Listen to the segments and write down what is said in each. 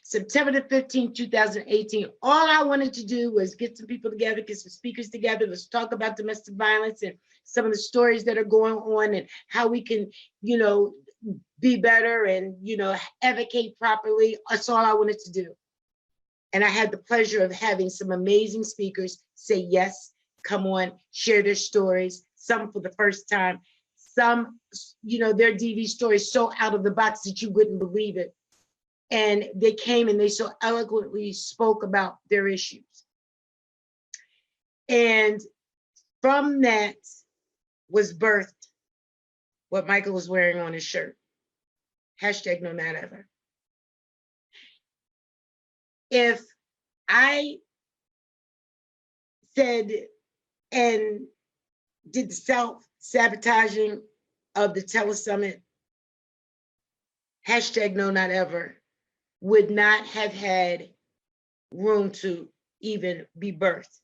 September the 15th, 2018. All I wanted to do was get some people together, get some speakers together. Let's talk about domestic violence and some of the stories that are going on and how we can, be better and, advocate properly. That's all I wanted to do. And I had the pleasure of having some amazing speakers say yes, come on, share their stories, some for the first time, some, their DV stories so out of the box that you wouldn't believe it. And they came and they so eloquently spoke about their issues. And from that was birthed what Michael was wearing on his shirt. Hashtag #NoNotEver. If I said and did the self-sabotaging of the telesummit, hashtag #NoNotEver would not have had room to even be birthed.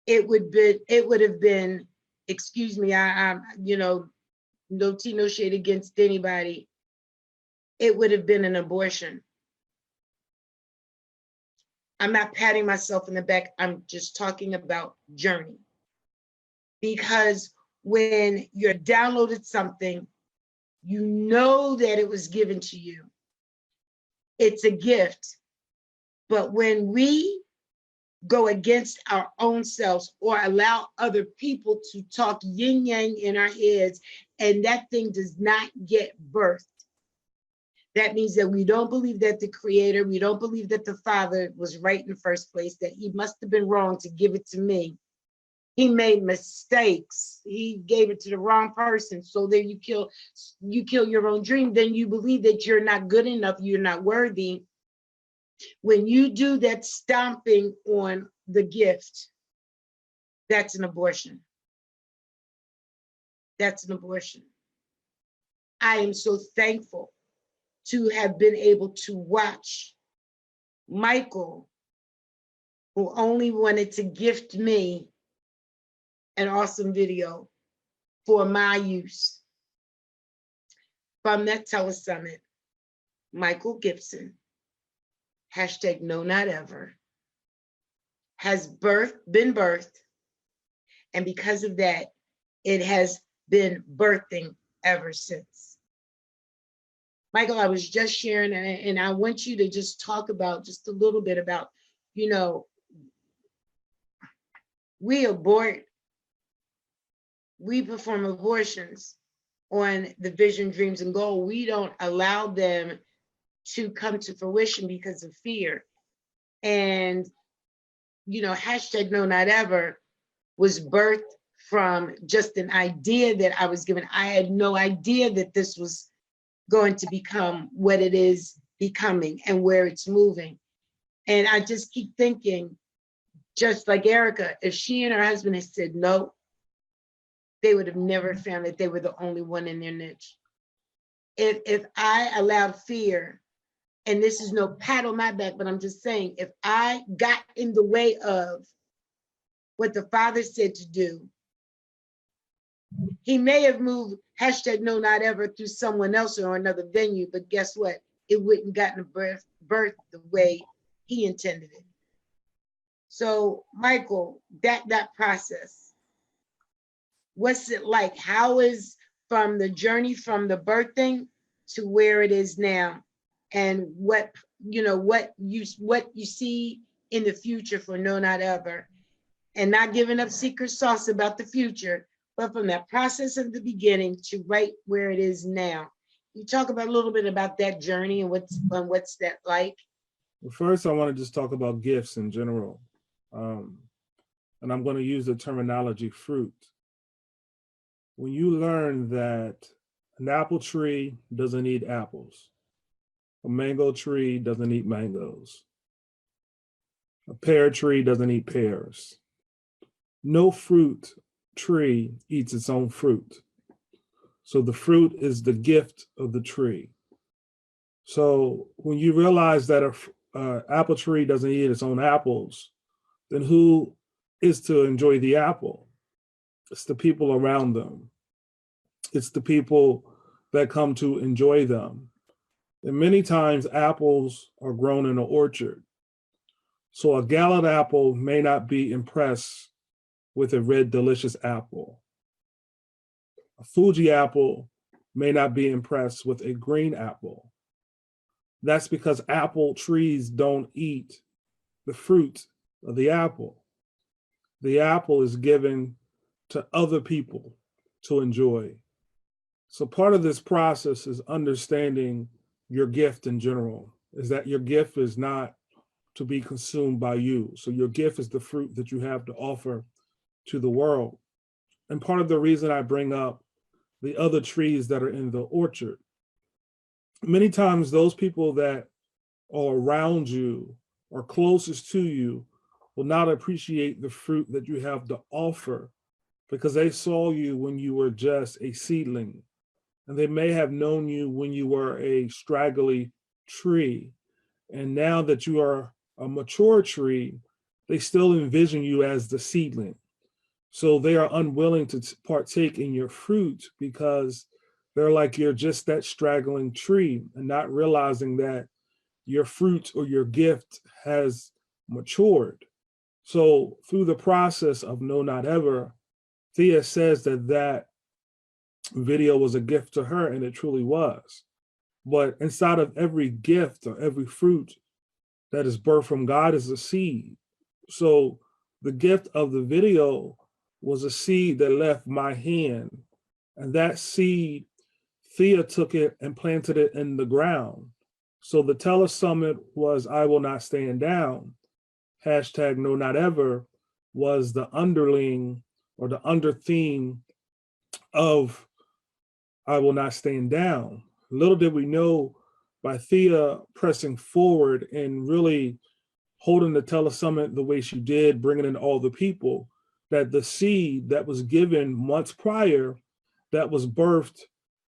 It would have been, excuse me, I'm no tea, no shade against anybody. It would have been an abortion. I'm not patting myself in the back. I'm just talking about journey. Because when you're downloaded something, you know that it was given to you. It's a gift. But when we go against our own selves or allow other people to talk yin yang in our heads, and that thing does not get birthed, that means that we don't believe that the creator, we don't believe that the father was right in the first place, that he must have been wrong to give it to me. He made mistakes. He gave it to the wrong person. So then you kill your own dream. Then you believe that you're not good enough, you're not worthy. When you do that stomping on the gift, that's an abortion. That's an abortion. I am so thankful to have been able to watch Michael, who only wanted to gift me an awesome video for my use. From that telesummit, Michael Gibson, hashtag #NoNotEver, has been birthed. And because of that, it has been birthing ever since. Michael, I was just sharing, and I want you to just talk about just a little bit about, we abort, we perform abortions on the vision, dreams, and goal. We don't allow them to come to fruition because of fear. And, hashtag #NoNotEver was birthed from just an idea that I was given. I had no idea that this was going to become what it is becoming and where it's moving. And I just keep thinking, just like Erica, if she and her husband had said no, they would have never found that they were the only one in their niche. If I allowed fear, and this is no pat on my back, but I'm just saying, if I got in the way of what the Father said to do, he may have moved hashtag #NoNotEver through someone else or another venue, but guess what? It wouldn't gotten birth the way he intended it. So, Michael, that process, what's it like? How is from the journey from the birthing to where it is now, and what you see in the future for #NoNotEver, and not giving up secret sauce about the future, but from that process of the beginning to right where it is now. You talk about a little bit about that journey and what's that like? Well, first, I want to just talk about gifts in general. And I'm going to use the terminology fruit. When you learn that an apple tree doesn't eat apples, a mango tree doesn't eat mangoes, a pear tree doesn't eat pears, no fruit tree eats its own fruit. So the fruit is the gift of the tree. So when you realize that an apple tree doesn't eat its own apples, then who is to enjoy the apple? It's the people around them. It's the people that come to enjoy them. And many times apples are grown in an orchard. So a gallon apple may not be impressed with a red, delicious apple. A Fuji apple may not be impressed with a green apple. That's because apple trees don't eat the fruit of the apple. The apple is given to other people to enjoy. So part of this process is understanding your gift in general, is that your gift is not to be consumed by you. So your gift is the fruit that you have to offer to the world. And part of the reason I bring up the other trees that are in the orchard, many times those people that are around you or closest to you will not appreciate the fruit that you have to offer because they saw you when you were just a seedling. And they may have known you when you were a straggly tree. And now that you are a mature tree, they still envision you as the seedling. So they are unwilling to partake in your fruit because they're like you're just that straggling tree and not realizing that your fruit or your gift has matured. So through the process of No Not Ever, Thea says that that video was a gift to her, and it truly was. But inside of every gift or every fruit that is birthed from God is a seed. So the gift of the video was a seed that left my hand. And that seed, Thea took it and planted it in the ground. So the telesummit was I Will Not Stand Down. Hashtag No Not Ever was the underling or the under theme of I Will Not Stand Down. Little did we know by Thea pressing forward and really holding the telesummit the way she did, bringing in all the people, that the seed that was given months prior, that was birthed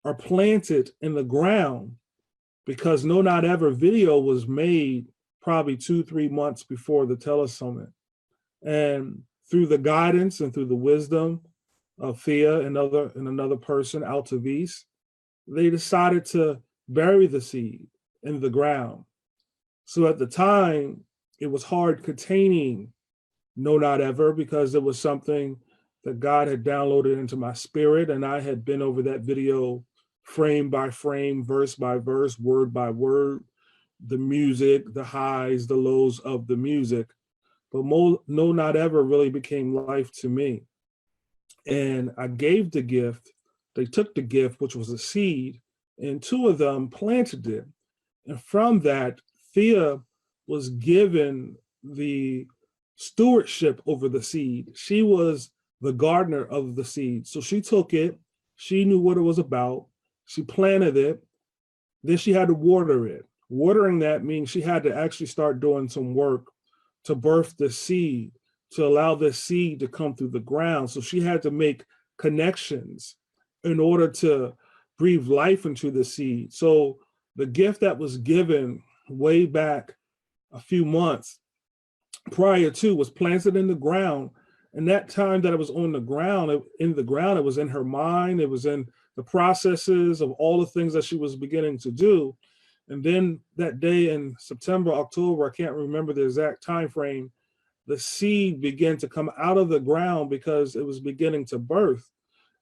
or planted in the ground, because No Not Ever video was made probably 2-3 months before the telesummit. And through the guidance and through the wisdom of Thea and another person, Altavis, they decided to bury the seed in the ground. So at the time, it was hard containing No Not Ever because it was something that God had downloaded into my spirit, and I had been over that video frame by frame, verse by verse, word by word, the music, the highs, the lows of the music. But No Not Ever really became life to me. And I gave the gift. They took the gift, which was a seed, and two of them planted it. And from that, Thea was given the stewardship over the seed. She was the gardener of the seed. So she took it, she knew what it was about, she planted it, then she had to water it. Watering that means she had to actually start doing some work to birth the seed, to allow the seed to come through the ground. So she had to make connections in order to breathe life into the seed. So the gift that was given way back a few months prior to was planted in the ground. And that time that it was on the ground, it was in her mind, it was in the processes of all the things that she was beginning to do. And then that day in September, October, I can't remember the exact time frame, the seed began to come out of the ground because it was beginning to birth.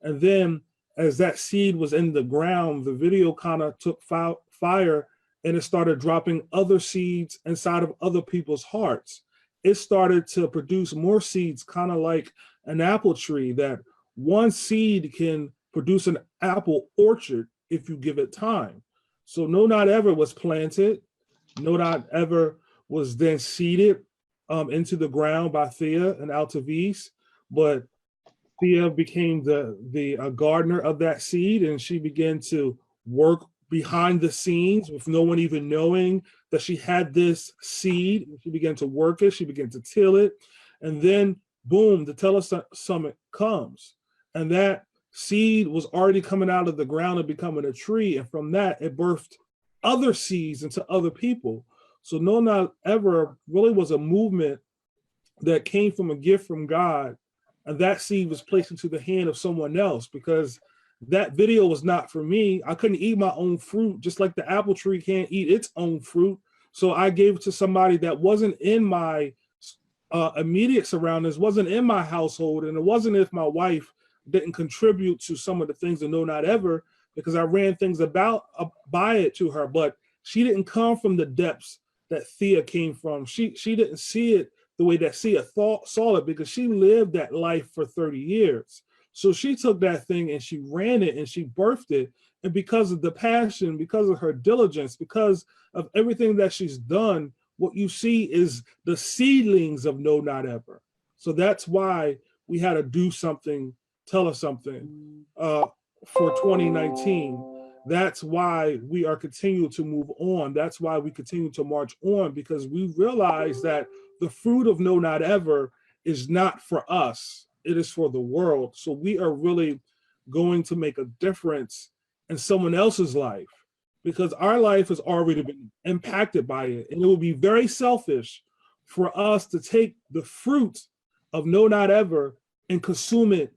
And then as that seed was in the ground, the video kind of took fire and it started dropping other seeds inside of other people's hearts. It started to produce more seeds, kind of like an apple tree, that one seed can produce an apple orchard if you give it time. So No Not Ever was planted. No Not Ever was then seeded into the ground by Thea and Altavis, but Thea became the gardener of that seed, and she began to work behind the scenes with no one even knowing that she had this seed. She began to work it, she began to till it, and then boom, the telesummit comes. And that seed was already coming out of the ground and becoming a tree. And from that, it birthed other seeds into other people. So No Not Ever really was a movement that came from a gift from God. And that seed was placed into the hand of someone else because that video was not for me. I couldn't eat my own fruit, just like the apple tree can't eat its own fruit. So I gave it to somebody that wasn't in my immediate surroundings, wasn't in my household, and it wasn't if my wife didn't contribute to some of the things that No Not Ever, because I ran things about by it to her, but she didn't come from the depths that Thea came from. She didn't see it the way that Thea saw it, because she lived that life for 30 years. So she took that thing and she ran it and she birthed it. And because of the passion, because of her diligence, because of everything that she's done, what you see is the seedlings of No Not Ever. So that's why we had to do something, tell us something for 2019. That's why we are continuing to move on. That's why we continue to march on, because we realize that the fruit of No Not Ever is not for us. It is for the world. So we are really going to make a difference in someone else's life, because our life has already been impacted by it. And it would be very selfish for us to take the fruit of No Not Ever and consume it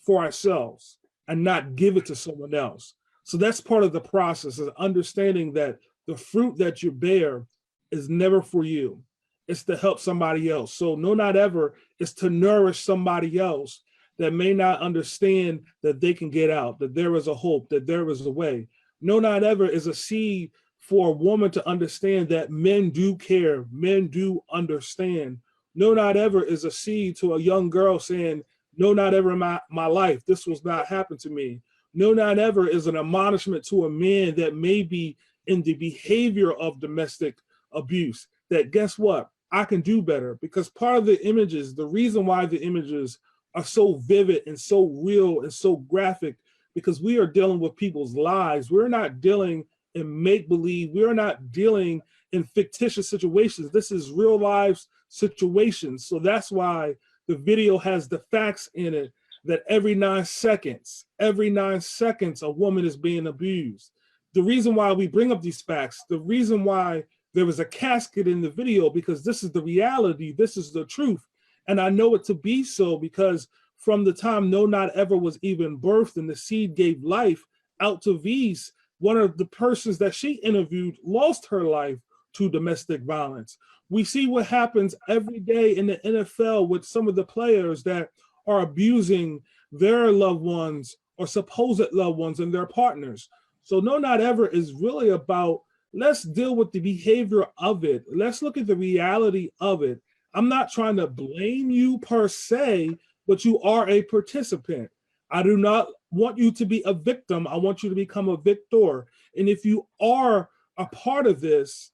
for ourselves and not give it to someone else. So that's part of the process, is understanding that the fruit that you bear is never for you. It's to help somebody else. So No Not Ever is to nourish somebody else that may not understand that they can get out, that there is a hope, that there is a way. No Not Ever is a seed for a woman to understand that men do care, men do understand. No Not Ever is a seed to a young girl saying, no, not ever in my life, this was not happen to me. No Not Ever is an admonishment to a man that may be in the behavior of domestic abuse, that guess what? I can do better. Because part of the images, the reason why the images are so vivid and so real and so graphic, because we are dealing with people's lives. We're not dealing in make-believe. We're not dealing in fictitious situations. This is real life situations. So that's why the video has the facts in it, that every 9 seconds, a woman is being abused. The reason why we bring up these facts, the reason why there was a casket in the video, because this is the reality, this is the truth. And I know it to be so, because from the time No Not Ever was even birthed and the seed gave life out to V's, one of the persons that she interviewed lost her life to domestic violence. We see what happens every day in the NFL with some of the players that are abusing their loved ones or supposed loved ones and their partners. So No Not Ever is really about, let's deal with the behavior of it. Let's look at the reality of it. I'm not trying to blame you per se, but you are a participant. I do not want you to be a victim. I want you to become a victor. And if you are a part of this,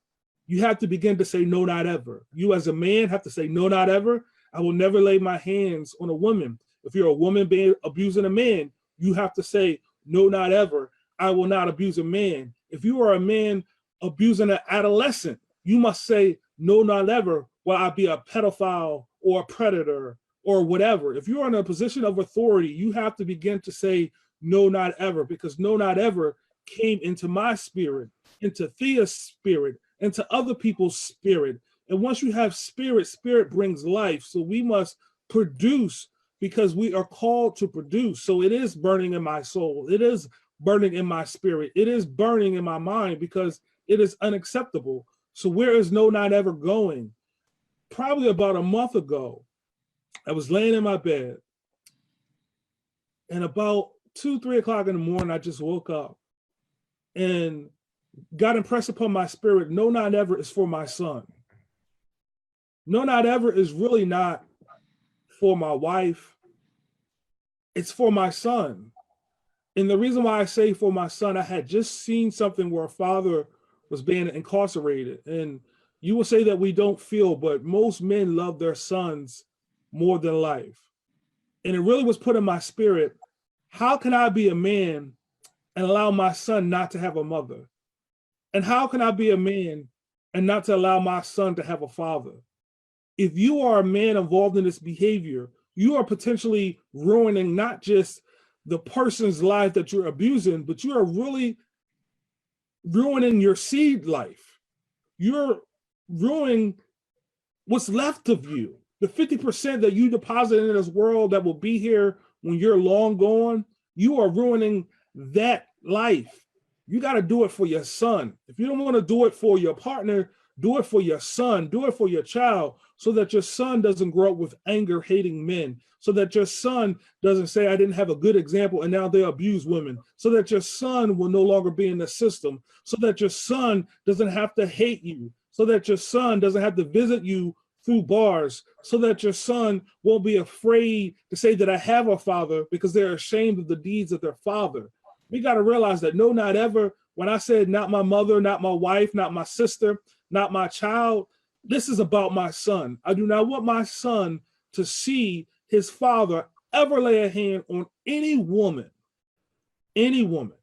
you have to begin to say no, not ever. You as a man have to say no, not ever. I will never lay my hands on a woman. If you're a woman being abusing a man, you have to say no, not ever. I will not abuse a man. If you are a man abusing an adolescent, you must say no, not ever, will I be a pedophile or a predator or whatever. If you're in a position of authority, you have to begin to say no, not ever, because no, not ever came into my spirit, into Thea's spirit, into other people's spirit. And once you have spirit, spirit brings life. So we must produce, because we are called to produce. So it is burning in my soul. It is burning in my spirit. It is burning in my mind, because it is unacceptable. So where is No Not Ever going? Probably about a month ago, I was laying in my bed, and about 2-3 o'clock in the morning, I just woke up and got impressed upon my spirit, No Not Ever is for my son. No Not Ever is really not for my wife. It's for my son. And the reason why I say for my son, I had just seen something where a father was being incarcerated. And you will say that we don't feel, but most men love their sons more than life. And it really was put in my spirit, how can I be a man and allow my son not to have a mother? And how can I be a man and not to allow my son to have a father? If you are a man involved in this behavior, you are potentially ruining not just the person's life that you're abusing, but you are really ruining your seed life. You're ruining what's left of you. The 50% that you deposit in this world that will be here when you're long gone, you are ruining that life. You got to do it for your son. If you don't want to do it for your partner, do it for your son, do it for your child, so that your son doesn't grow up with anger, hating men, so that your son doesn't say, I didn't have a good example and now they abuse women, so that your son will no longer be in the system, so that your son doesn't have to hate you, so that your son doesn't have to visit you through bars, so that your son won't be afraid to say that I have a father because they're ashamed of the deeds of their father. We got to realize that no, not ever. When I said not my mother, not my wife, not my sister, not my child, this is about my son. I do not want my son to see his father ever lay a hand on any woman, any woman.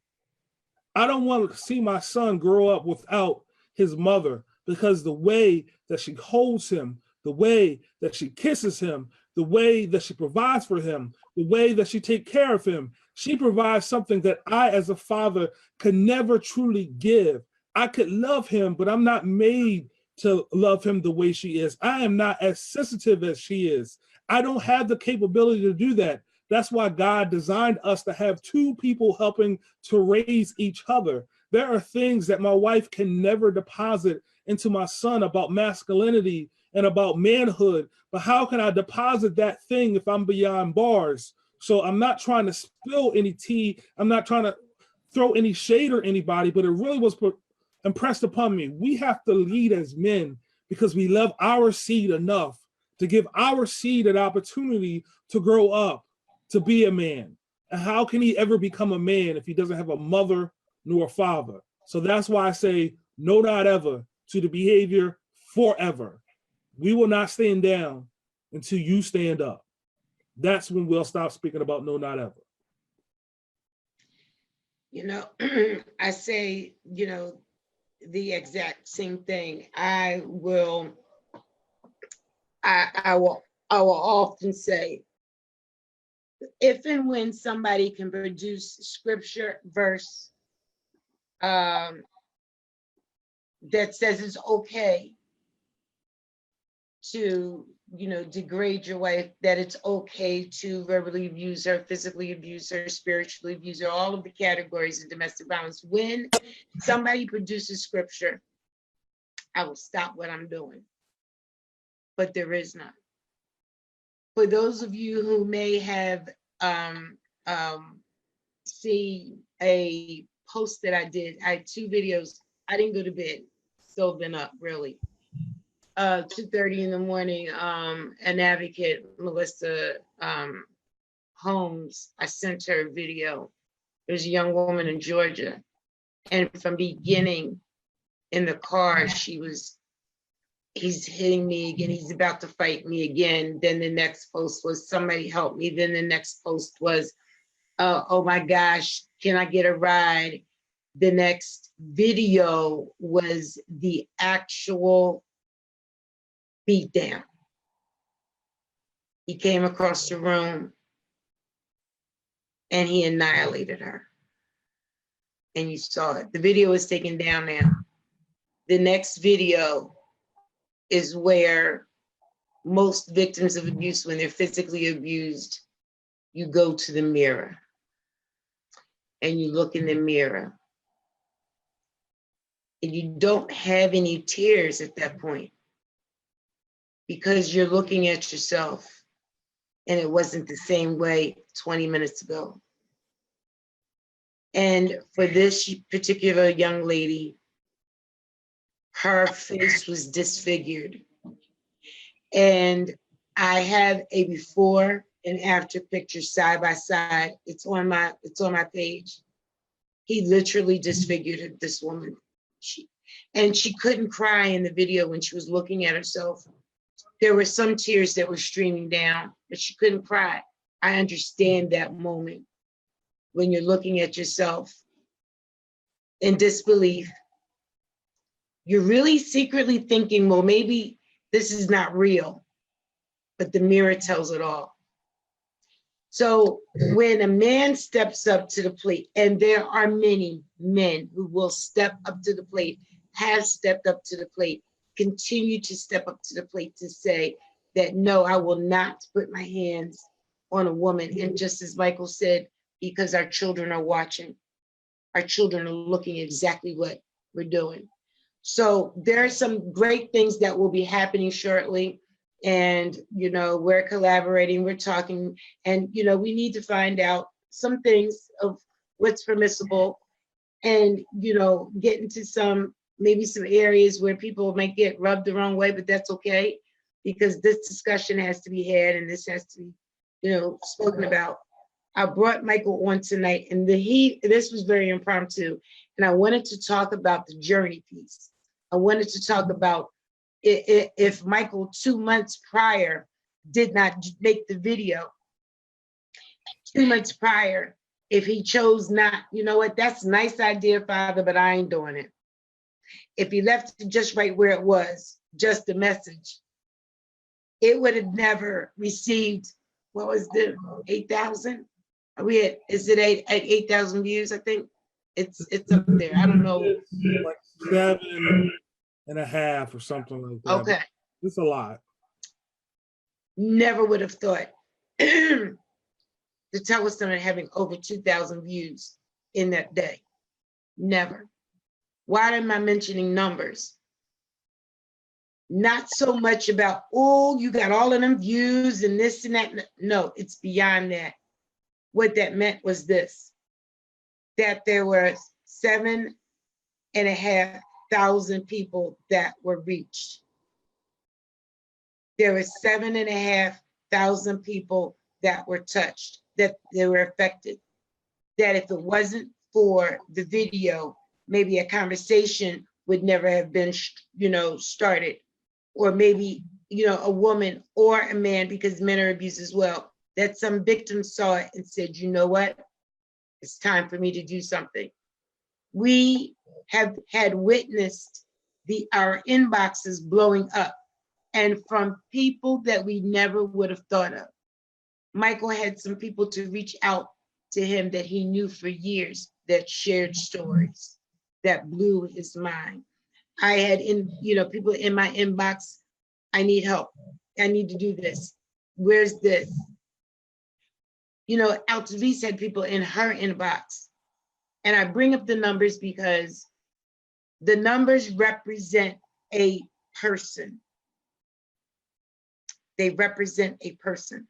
I don't want to see my son grow up without his mother, because the way that she holds him, the way that she kisses him, the way that she provides for him, the way that she takes care of him, she provides something that I, as a father, could never truly give. I could love him, but I'm not made to love him the way she is. I am not as sensitive as she is. I don't have the capability to do that. That's why God designed us to have two people helping to raise each other. There are things that my wife can never deposit into my son about masculinity and about manhood, but how can I deposit that thing if I'm beyond bars? So I'm not trying to spill any tea. I'm not trying to throw any shade or anybody, but it really was impressed upon me. We have to lead as men because we love our seed enough to give our seed an opportunity to grow up, to be a man. And how can he ever become a man if he doesn't have a mother nor a father? So that's why I say no, not ever to the behavior forever. We will not stand down until you stand up. That's when we'll stop speaking about no, not ever. You know, I say, you know, the exact same thing. I will often say, if and when somebody can produce scripture verse that says it's okay to, you know, degrade your wife, that it's okay to verbally abuse her, physically abuse her, spiritually abuse her, all of the categories of domestic violence. When somebody produces scripture, I will stop what I'm doing. But there is none. For those of you who may have seen a post that I did, I had 2 videos. I didn't go to bed, still been up really. 2:30 in the morning, an advocate, Melissa Holmes, I sent her a video. There's a young woman in Georgia, and from beginning in the car, he's hitting me again, he's about to fight me again. Then the next post was, somebody help me. Then the next post was, oh my gosh, can I get a ride? The next video was the actual beat down. He came across the room and he annihilated her. And you saw it. The video is taken down now. The next video is where most victims of abuse, when they're physically abused, you go to the mirror and you look in the mirror. And you don't have any tears at that point because you're looking at yourself and it wasn't the same way 20 minutes ago. And for this particular young lady, her face was disfigured. And I have a before and after picture side by side. It's on my page. He literally disfigured this woman. And she couldn't cry in the video when she was looking at herself. There were some tears that were streaming down, but she couldn't cry. I understand that moment when you're looking at yourself in disbelief. You're really secretly thinking, well, maybe this is not real, but the mirror tells it all. So when a man steps up to the plate, and there are many men who will step up to the plate, have stepped up to the plate, continue to step up to the plate to say that, no, I will not put my hands on a woman. And just as Michael said, because our children are watching. Our children are looking exactly what we're doing. So there are some great things that will be happening shortly. And, you know, we're collaborating, we're talking, and, you know, we need to find out some things of what's permissible and, you know, get into some, maybe some areas where people might get rubbed the wrong way, but that's okay, because this discussion has to be had and this has to be, you know, spoken about. I brought Michael on tonight, and this was very impromptu, and I wanted to talk about the journey piece. I wanted to talk about if Michael 2 months prior did not make the video, 2 months prior, if he chose not, you know what, that's a nice idea, Father, but I ain't doing it. If he left it just right where it was, just the message, it would have never received, what was the 8,000? Are we at, is it at 8,000 views? I think it's up there. I don't know. Like 7.5 or something like that. Okay. It's a lot. Never would have thought to tell us someone having over 2,000 views in that day. Never. Why am I mentioning numbers? Not so much about, oh, you got all of them views and this and that. No, it's beyond that. What that meant was this, that there were 7,500 people that were reached. There were 7,500 people that were touched, that they were affected. That if it wasn't for the video, maybe a conversation would never have been, you know, started. Or maybe, you know, a woman or a man, because men are abused as well, that some victim saw it and said, you know what, it's time for me to do something. We have had witnessed our inboxes blowing up, and from people that we never would have thought of. Michael had some people to reach out to him that he knew for years that shared stories that blew his mind. I had people in my inbox, I need help. I need to do this. Where's this? You know, Altavise had people in her inbox. And I bring up the numbers because the numbers represent a person. They represent a person.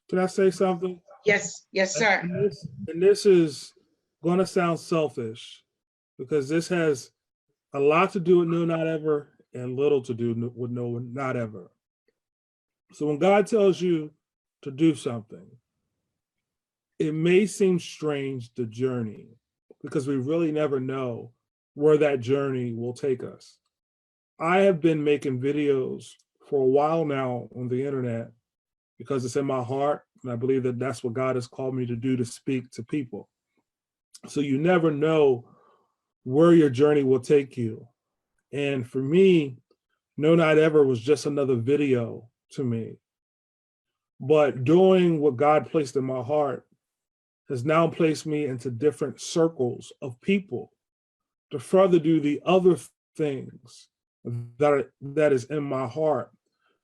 Can I say something? Yes, yes, sir. And this is going to sound selfish, because this has a lot to do with No Not Ever and little to do with No Not Ever. So when God tells you to do something, it may seem strange, the journey, because we really never know where that journey will take us. I have been making videos for a while now on the internet because it's in my heart, and I believe that that's what God has called me to do, to speak to people. So you never know where your journey will take you. And for me, No Not Ever was just another video to me. But doing what God placed in my heart has now placed me into different circles of people to further do the other things that is in my heart.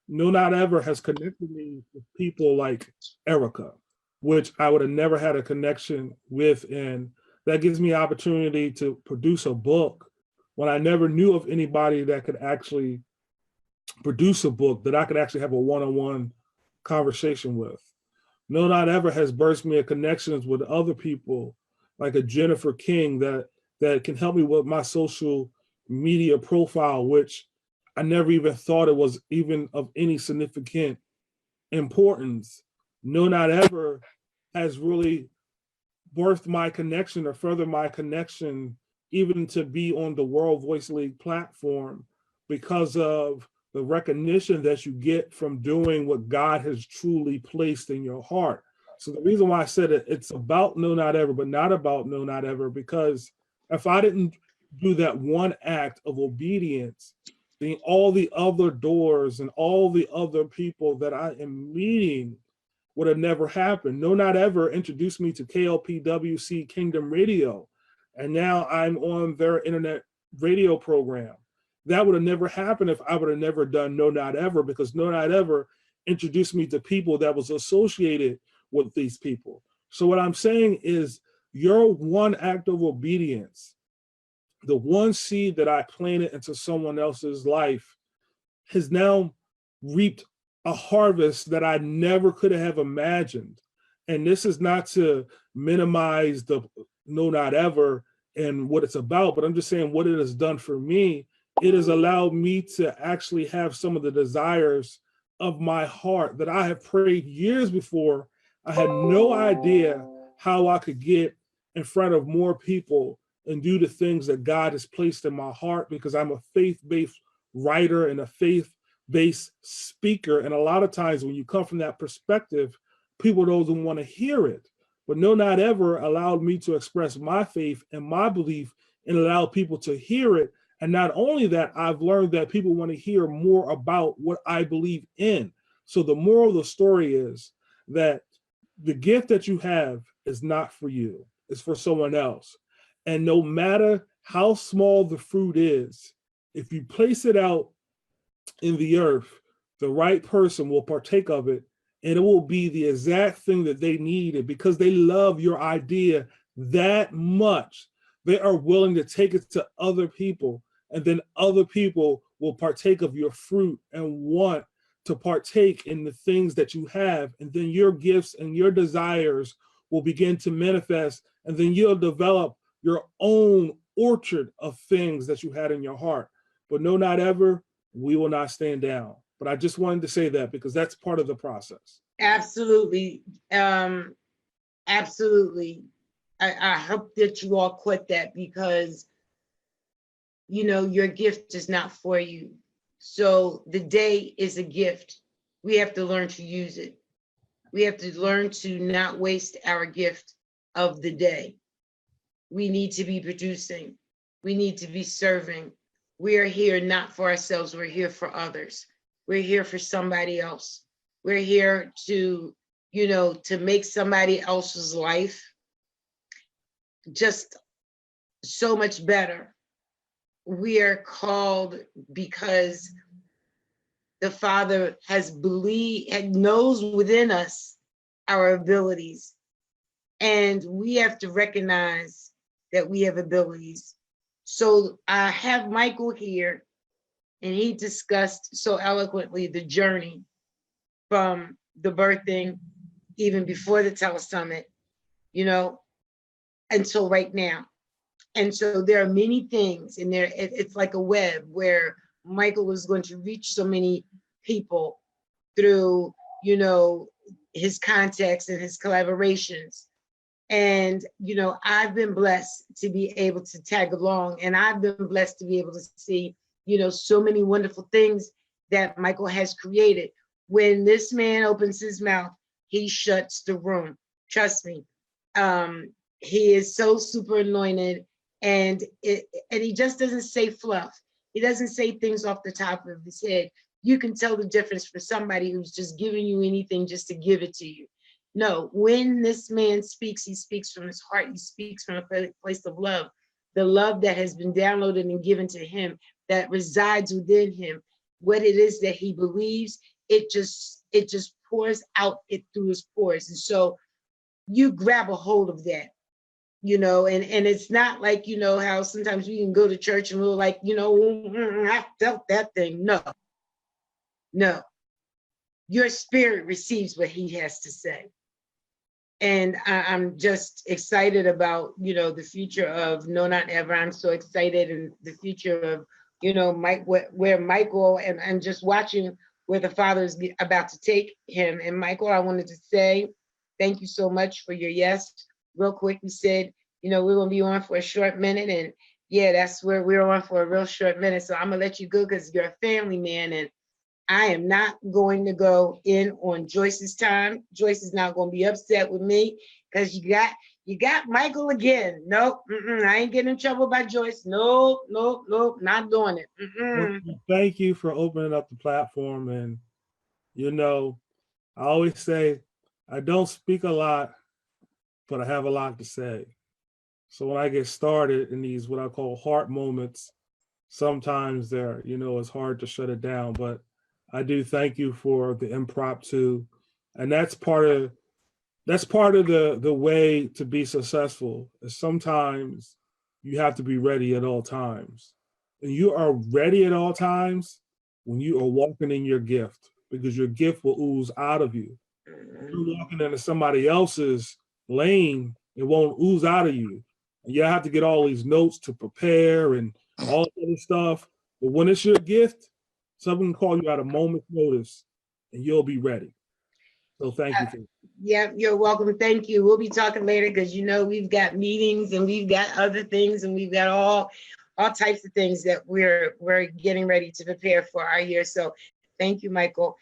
No Not Ever has connected me with people like Erica, which I would have never had a connection with. And that gives me opportunity to produce a book when I never knew of anybody that could actually produce a book that I could actually have a one-on-one conversation with. No Not Ever has burst me a connections with other people like a Jennifer King that can help me with my social media profile, which I never even thought it was even of any significant importance. No Not Ever has really birthed my connection or further my connection even to be on the World Voice League platform because of the recognition that you get from doing what God has truly placed in your heart. So the reason why I said it's about No Not Ever, but not about No Not Ever, because if I didn't do that one act of obedience, then all the other doors and all the other people that I am meeting would have never happened. No Not Ever introduced me to KLPWC Kingdom Radio, and now I'm on their internet radio program. That would have never happened if I would have never done No Not Ever, because No Not Ever introduced me to people that was associated with these people. So what I'm saying is your one act of obedience, the one seed that I planted into someone else's life, has now reaped a harvest that I never could have imagined. And this is not to minimize the no, not ever and what it's about, but I'm just saying what it has done for me. It has allowed me to actually have some of the desires of my heart that I have prayed years before. I had no idea how I could get in front of more people and do the things that God has placed in my heart, because I'm a faith-based writer and a faith-based speaker. And a lot of times when you come from that perspective, people don't want to hear it. But No Not Ever allowed me to express my faith and my belief and allow people to hear it. And not only that, I've learned that people want to hear more about what I believe in. So the moral of the story is that the gift that you have is not for you, it's for someone else. And no matter how small the fruit is, if you place it out in the earth, the right person will partake of it, and it will be the exact thing that they needed, because they love your idea that much. They are willing to take it to other people, and then other people will partake of your fruit and want to partake in the things that you have. And then your gifts and your desires will begin to manifest, and then you'll develop your own orchard of things that you had in your heart. But No Not Ever, we will not stand down. But I just wanted to say that because that's part of the process. Absolutely. Absolutely. I hope that you all caught that, because, you know, your gift is not for you. So the day is a gift. We have to learn to use it. We have to learn to not waste our gift of the day. We need to be producing. We need to be serving. We are here not for ourselves. We're here for others. We're here for somebody else. We're here to, you know, to make somebody else's life just so much better. We are called because the Father has believed and knows within us our abilities. And we have to recognize that we have abilities. So I have Michael here, and he discussed so eloquently the journey from the birthing, even before the telesummit, you know, until right now. And so there are many things in there. It's like a web where Michael is going to reach so many people through, you know, his contacts and his collaborations. And, you know, I've been blessed to be able to tag along, and I've been blessed to be able to see, you know, so many wonderful things that Michael has created. When this man opens his mouth, he shuts the room. Trust me. He is so super anointed, and he just doesn't say fluff. He doesn't say things off the top of his head. You can tell the difference for somebody who's just giving you anything just to give it to you. No, when this man speaks, he speaks from his heart. He speaks from a place of love, the love that has been downloaded and given to him, that resides within him. What it is that he believes, it just pours out it through his pores. And so you grab a hold of that, you know, and it's not like, you know, how sometimes we can go to church and we're like, you know, I felt that thing. No, your spirit receives what he has to say. And I'm just excited about, you know, the future of No Not Ever. I'm so excited, and the future of, you know, Mike, where Michael, and just watching where the Father is about to take him. And Michael, I wanted to say thank you so much for your yes. Real quick, we said, you know, we're going to be on for a short minute, and yeah, that's where we're on for a real short minute. So I'm going to let you go because you're a family man, and I am not going to go in on Joyce's time. Joyce is not going to be upset with me because you got Michael again. Nope, I ain't getting in trouble by Joyce. Nope, not doing it. Well, thank you for opening up the platform. And, you know, I always say I don't speak a lot, but I have a lot to say. So when I get started in these what I call heart moments, sometimes they're, you know, it's hard to shut it down. But I do thank you for the impromptu. And that's part of that's part of the way to be successful. Is sometimes you have to be ready at all times. And you are ready at all times when you are walking in your gift, because your gift will ooze out of you. If you're walking into somebody else's lane, it won't ooze out of you. And you have to get all these notes to prepare and all that other stuff. But when it's your gift, someone can call you at a moment's notice and you'll be ready. So thank you for that. Yeah, you're welcome. Thank you. We'll be talking later because we've got meetings and we've got other things and we've got all types of things that we're getting ready to prepare for our year. So thank you, Michael.